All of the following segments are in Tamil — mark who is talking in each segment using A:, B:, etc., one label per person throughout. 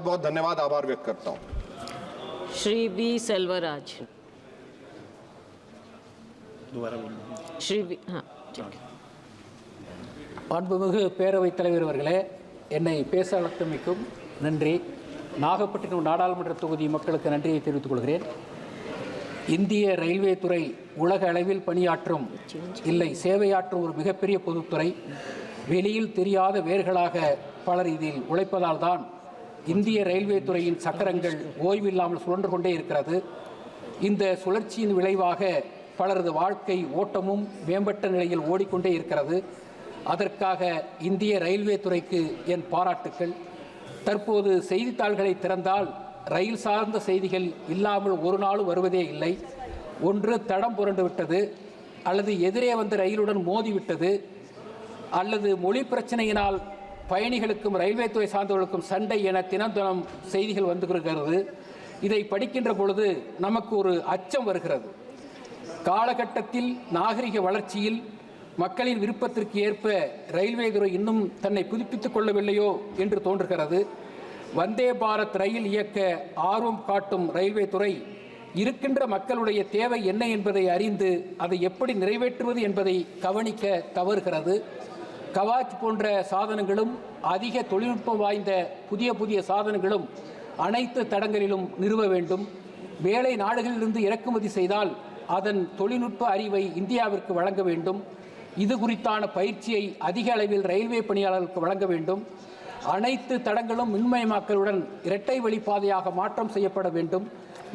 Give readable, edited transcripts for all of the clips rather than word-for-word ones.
A: बहुत धन्यवाद, आभार व्यक्त करता हूँ।
B: श्री बी सेल्वराज। श्री बी, हाँ,
C: மாண்புமிகு பேரவைத் தலைவர் அவர்களே, என்னை பேச அழைத்தமைக்கும் நன்றி. நாகப்பட்டினம் நாடாளுமன்ற தொகுதி மக்களுக்கு நன்றியை தெரிவித்துக் கொள்கிறேன். இந்திய ரயில்வே துறை உலக அளவில் பணியாற்றும் இல்லை சேவையாற்றும் ஒரு மிகப்பெரிய பொதுத்துறை. வெளியில் தெரியாத வேர்களாக பலர் இதில் உழைப்பதால் தான் இந்திய ரயில்வே துறையின் சக்கரங்கள் ஓய்வில்லாமல் சுழன்று கொண்டே இருக்கிறது. இந்த சுழற்சியின் விளைவாக பலரது வாழ்க்கை ஓட்டமும் மேம்பட்ட நிலையில் ஓடிக்கொண்டே இருக்கிறது. அதற்காக இந்திய ரயில்வே துறைக்கு என் பாராட்டுக்கள். தற்போது செய்தித்தாள்களை திறந்தால் ரயில் சார்ந்த செய்திகள் இல்லாமல் ஒரு நாளும் வருவதே இல்லை. ஒன்று தடம் புரண்டு விட்டது, அல்லது எதிரே வந்த ரயிலுடன் மோதிவிட்டது, அல்லது மொழி பிரச்சனையினால் பயணிகளுக்கும் ரயில்வே துறை சார்ந்தவர்களுக்கும் சண்டை என தினம் செய்திகள் வந்துகிறது. இதை படிக்கின்ற பொழுது நமக்கு ஒரு அச்சம் வருகிறது. காலகட்டத்தில் நாகரிக வளர்ச்சியில் மக்களின் விருப்பத்திற்கு ஏற்ப ரயில்வே துறை இன்னும் தன்னை புதுப்பித்துக் கொள்ளவில்லையோ என்று தோன்றுகிறது. வந்தே பாரத் ரயில் இயக்க ஆர்வம் காட்டும் ரயில்வே துறை இருக்கின்ற மக்களுடைய தேவை என்ன என்பதை அறிந்து அதை எப்படி நிறைவேற்றுவது என்பதை கவனிக்க தவறுகிறது. கவாச் போன்ற சாதனங்களும் அதிக தொழில்நுட்பம் வாய்ந்த புதிய சாதனங்களும் அனைத்து தடங்களிலும் நிறுவ வேண்டும். வேலை நாடுகளிலிருந்து இறக்குமதி செய்தால் அதன் தொழில்நுட்ப அறிவை இந்தியாவிற்கு வழங்க வேண்டும். இது குறித்தான பயிற்சியை அதிக அளவில் ரயில்வே பணியாளர்களுக்கு வழங்க வேண்டும். அனைத்து தடங்களும் மின்மயமாக்கலுடன் இரட்டை வழிப்பாதையாக மாற்றம் செய்யப்பட வேண்டும்.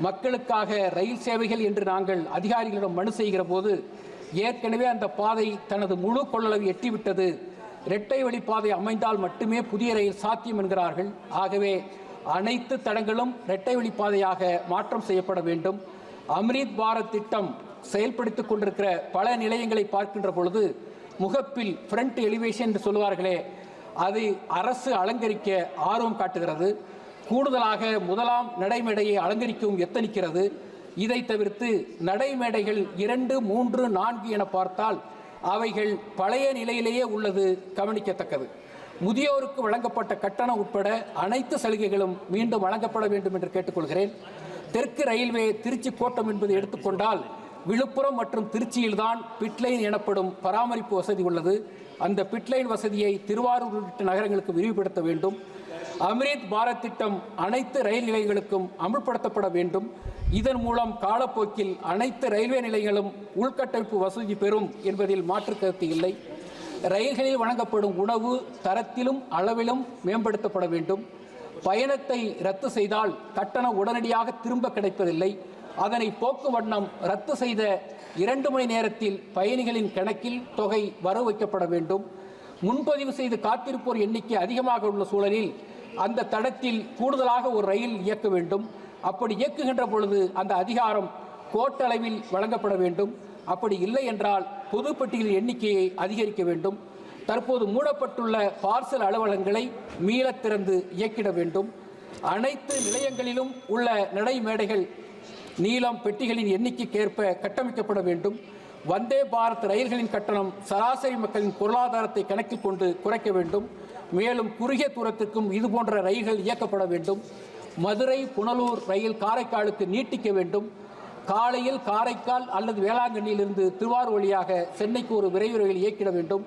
C: மக்களுக்காக ரயில் சேவைகள் என்று நாங்கள் அதிகாரிகளிடம் மனு செய்கிற போது ஏற்கனவே அந்த பாதை தனது முழு கொள்ளளவு எட்டிவிட்டது, இரட்டை வழிப்பாதை அமைந்தால் மட்டுமே புதிய ரயில் சாத்தியம் என்கிறார்கள். ஆகவே அனைத்து தடங்களும் இரட்டை வழிப்பாதையாக மாற்றம் செய்யப்பட வேண்டும். அம்ரித் பாரத் திட்டம் செயல்படுத்திக் கொண்டிருக்கிற பல நிலையங்களை பார்க்கின்ற பொழுது முகப்பில் ஃப்ரண்ட் எலிவேஷன் என்று சொல்லுவார்களே, அது அரசு அலங்கரிக்க ஆர்வம் காட்டுகிறது. கூடுதலாக முதலாம் நடைமேடையை அலங்கரிக்கவும் எத்தனிக்கிறது. இதை தவிர்த்து நடைமேடைகள் 2, 3, 4 என பார்த்தால் அவைகள் பழைய நிலையிலேயே உள்ளது கவனிக்கத்தக்கது. முதியோருக்கு வழங்கப்பட்ட கட்டணம் உட்பட அனைத்து சலுகைகளும் மீண்டும் வழங்கப்பட வேண்டும் என்று கேட்டுக்கொள்கிறேன். தெற்கு ரயில்வே திருச்சி கோட்டம் என்பதை எடுத்துக்கொண்டால் விழுப்புரம் மற்றும் திருச்சியில்தான் பிட்லைன் எனப்படும் பராமரிப்பு வசதி உள்ளது. அந்த பிட்லைன் வசதியை திருவாரூர் உள்ளிட்ட நகரங்களுக்கு விரிவுபடுத்த வேண்டும். அம்ரித் பாரத் திட்டம் அனைத்து ரயில் நிலையங்களுக்கும் அமல்படுத்தப்பட வேண்டும். இதன் மூலம் காலப்போக்கில் அனைத்து ரயில்வே நிலையங்களும் உள்கட்டமைப்பு வசதி பெறும் என்பதில் மாற்று கருத்து இல்லை. ரயில்களில் வழங்கப்படும் உணவு தரத்திலும் அளவிலும் மேம்படுத்தப்பட வேண்டும். பயணத்தை ரத்து செய்தால் கட்டணம் உடனடியாக திரும்ப கிடைப்பதில்லை. அதனை போக்கு வண்ணம் ரத்து செய்த 2 மணி நேரத்தில் பயணிகளின் கணக்கில் தொகை வரவு வைக்கப்பட வேண்டும். முன்பதிவு செய்து காத்திருப்போர் எண்ணிக்கை அதிகமாக உள்ள சூழலில் அந்த தடத்தில் கூடுதலாக ஒரு ரயில் இயக்க வேண்டும். அப்படி இயக்குகின்ற பொழுது அந்த அதிகாரம் கோட்டளவில் வழங்கப்பட வேண்டும். அப்படி இல்லை என்றால் பொதுப்பட்டியலின் எண்ணிக்கையை அதிகரிக்க வேண்டும். தற்போது மூடப்பட்டுள்ள பார்சல் அலுவலகங்களை மீள திறந்து இயக்கிட வேண்டும். அனைத்து நிலையங்களிலும் உள்ள நடைமேடைகள் நீளம் பெட்டிகளின் எண்ணிக்கைக்கேற்ப கட்டமைக்கப்பட வேண்டும். வந்தே பாரத் ரயில்களின் கட்டணம் சராசரி மக்களின் பொருளாதாரத்தை கணக்கில் கொண்டு குறைக்க வேண்டும். மேலும் குறுகிய தூரத்திற்கும் இதுபோன்ற ரயில்கள் இயக்கப்பட வேண்டும். மதுரை புனலூர் ரயில் காரைக்காலுக்கு நீட்டிக்க வேண்டும். காலையில் காரைக்கால் அல்லது வேளாங்கண்ணியிலிருந்து திருவாரூர் வழியாக சென்னைக்கு ஒரு விரைவு ரயில் இயக்கிட வேண்டும்.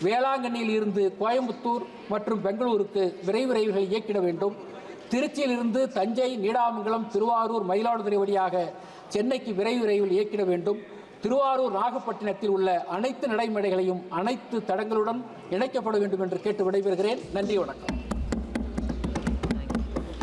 C: வேளாங்கண்ணியில் இருந்து கோயம்புத்தூர் மற்றும் பெங்களூருக்கு விரைவு ரயில்கள் இயக்கிட வேண்டும். திருச்சியிலிருந்து தஞ்சை, நீடாமங்கலம், திருவாரூர், மயிலாடுதுறை வழியாக சென்னைக்கு விரைவு ரயில் இயக்கிட வேண்டும். திருவாரூர், நாகப்பட்டினத்தில் உள்ள அனைத்து நடைமேடைகளையும் அனைத்து தடங்களுடன் இணைக்கப்பட வேண்டும் என்று கேட்டு விடைபெறுகிறேன். நன்றி, வணக்கம்.